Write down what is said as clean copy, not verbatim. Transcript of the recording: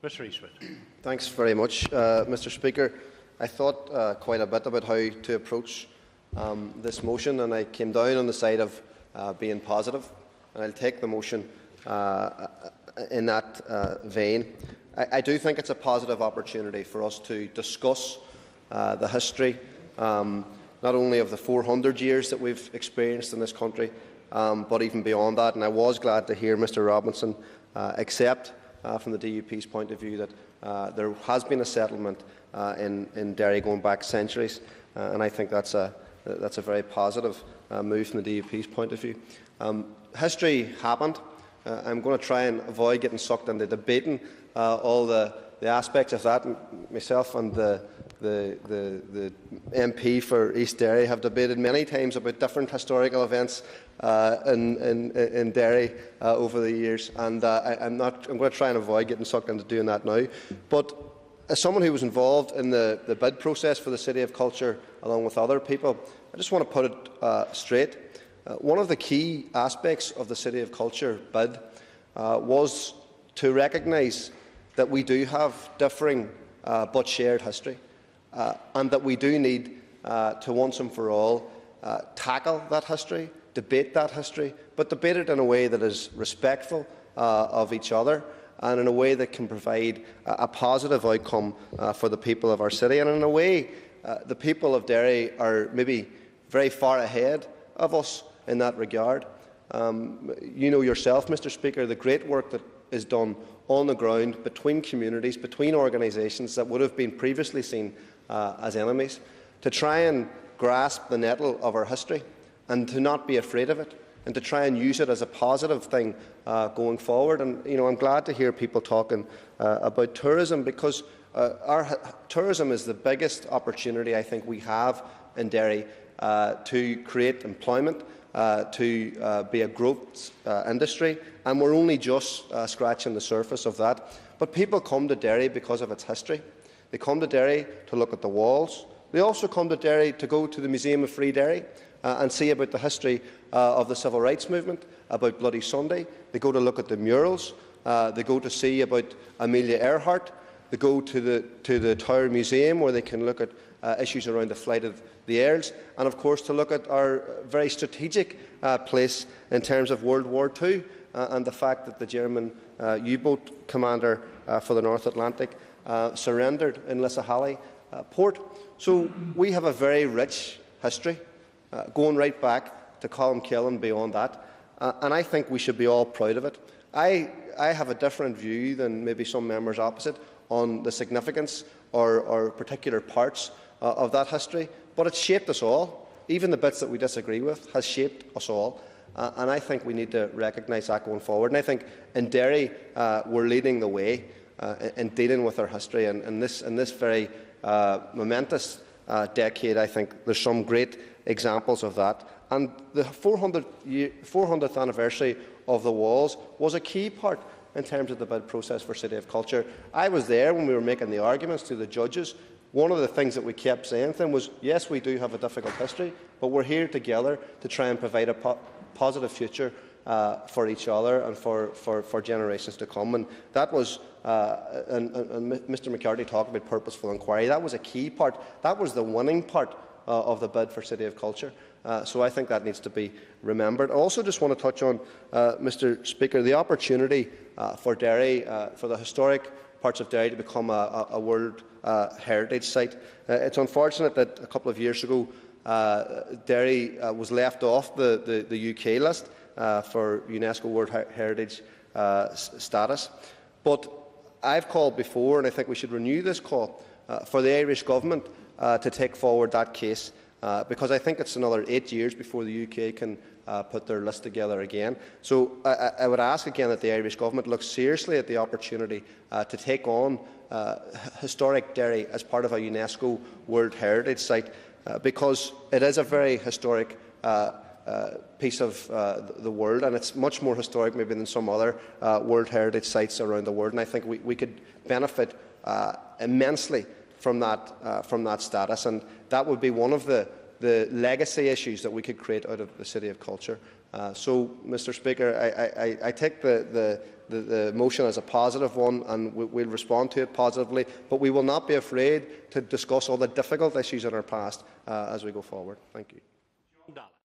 Mr Eastwood. Thanks very much, Mr Speaker. I thought quite a bit about how to approach this motion, and I came down on the side of being positive, and I'll take the motion in that vein. I do think it's a positive opportunity for us to discuss the history, not only of the 400 years that we've experienced in this country, but even beyond that. And I was glad to hear Mr Robinson accept, from the DUP's point of view, that there has been a settlement in Derry going back centuries, and I think that's a very positive move from the DUP's point of view. History happened. I'm going to try and avoid getting sucked into debating all the aspects of that. Myself and the MP for East Derry have debated many times about different historical events in Derry over the years, and I'm going to try and avoid getting sucked into doing that now. But as someone who was involved in the bid process for the City of Culture, along with other people, I just want to put it straight. One of the key aspects of the City of Culture bid was to recognise that we do have differing but shared history, and that we do need to once and for all tackle that history, debate that history, but debate it in a way that is respectful of each other, and in a way that can provide a positive outcome for the people of our city. And in a way, the people of Derry are maybe very far ahead of us in that regard. You know yourself, Mr Speaker, the great work that is done on the ground between communities, between organisations that would have been previously seen as enemies, to try and grasp the nettle of our history and to not be afraid of it, and to try and use it as a positive thing going forward. And I'm glad to hear people talking about tourism, because tourism is the biggest opportunity I think we have in Derry to create employment, to be a growth industry, and we're only just scratching the surface of that. But people come to Derry because of its history. They come to Derry to look at the walls. They also come to Derry to go to the Museum of Free Derry and see about the history of the Civil Rights Movement, about Bloody Sunday. They go to look at the murals. They go to see about Amelia Earhart. They go to the Tower Museum, where they can look at issues around the flight of the Earls, and of course to look at our very strategic place in terms of World War II and the fact that the German U-boat commander for the North Atlantic surrendered in Lissahalli port. So we have a very rich history, going right back to Colum and beyond that, and I think we should be all proud of it. I have a different view than maybe some members opposite on the significance or particular parts of that history, but it's shaped us all. Even the bits that we disagree with has shaped us all, and I think we need to recognise that going forward. And I think in Derry we're leading the way in dealing with our history, and in this very momentous decade, I think there's some great examples of that. And the 400th anniversary of the walls was a key part in terms of the bid process for City of Culture. I was there when we were making the arguments to the judges. One of the things that we kept saying to them was, yes, we do have a difficult history, but we're here together to try and provide a positive future for each other and for generations to come. And that was, and Mr McCarthy talked about purposeful inquiry. That was a key part. That was the winning part of the bid for City of Culture. So I think that needs to be remembered. I also just want to touch on, Mr Speaker, the opportunity for Derry, for the historic parts of Derry to become a World Heritage Site. It's unfortunate that a couple of years ago Derry was left off the UK list for UNESCO World Heritage status. But I've called before, and I think we should renew this call, for the Irish Government to take forward that case, because I think it's another 8 years before the UK can put their list together again. So I would ask again that the Irish Government look seriously at the opportunity to take on historic Derry as part of a UNESCO World Heritage Site, because it is a very historic piece of the world, and it's much more historic maybe than some other World Heritage Sites around the world. And I think we could benefit immensely from that status, and that would be one of the legacy issues that we could create out of the City of Culture. So, Mr Speaker, I take the the motion as a positive one, and we'll respond to it positively. But we will not be afraid to discuss all the difficult issues in our past as we go forward. Thank you.